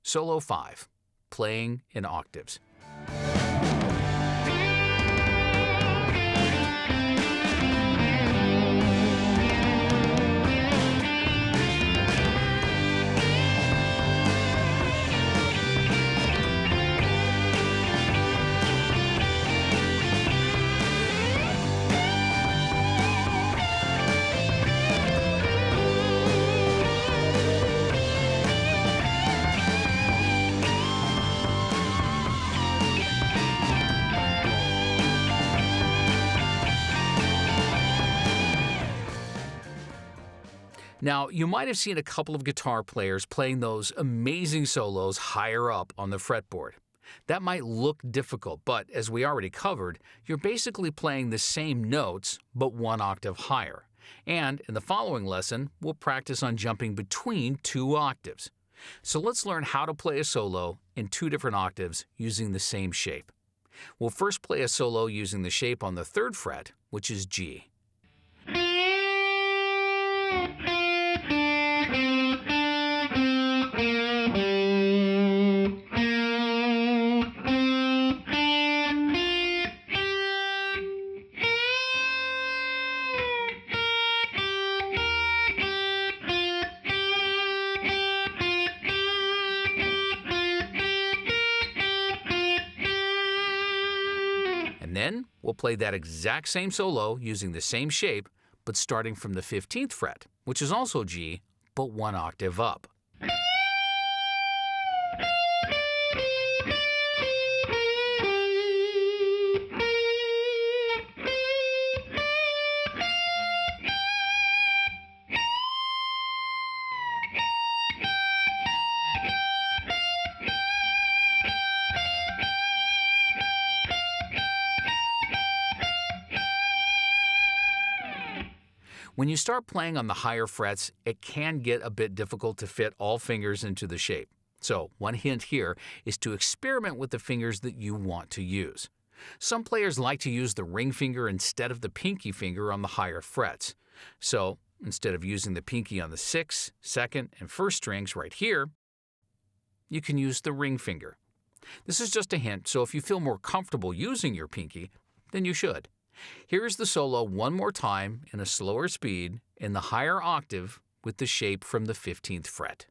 Solo 5, Playing in Octaves. Now, you might have seen a couple of guitar players playing those amazing solos higher up on the fretboard. That might look difficult, but as we already covered, you're basically playing the same notes, but one octave higher. And in the following lesson, we'll practice on jumping between two octaves. So let's learn how to play a solo in two different octaves using the same shape. We'll first play a solo using the shape on the 3rd fret, which is G. And then we'll play that exact same solo using the same shape, but starting from the 15th fret, which is also G, but one octave up. When you start playing on the higher frets, it can get a bit difficult to fit all fingers into the shape. So one hint here is to experiment with the fingers that you want to use. Some players like to use the ring finger instead of the pinky finger on the higher frets. So instead of using the pinky on the 6th, 2nd, and 1st strings right here, you can use the ring finger. This is just a hint, so if you feel more comfortable using your pinky, then you should. Here's the solo one more time in a slower speed in the higher octave with the shape from the 15th fret.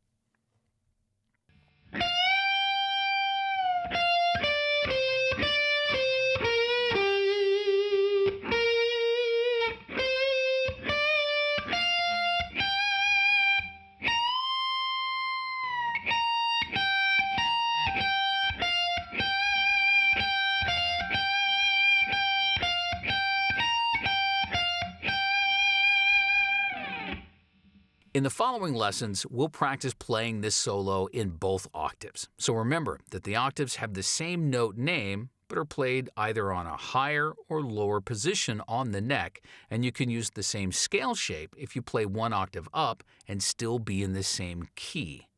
In the following lessons, we'll practice playing this solo in both octaves. So remember that the octaves have the same note name, but are played either on a higher or lower position on the neck, and you can use the same scale shape if you play one octave up and still be in the same key.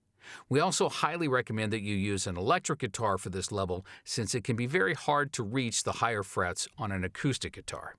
We also highly recommend that you use an electric guitar for this level, since it can be very hard to reach the higher frets on an acoustic guitar.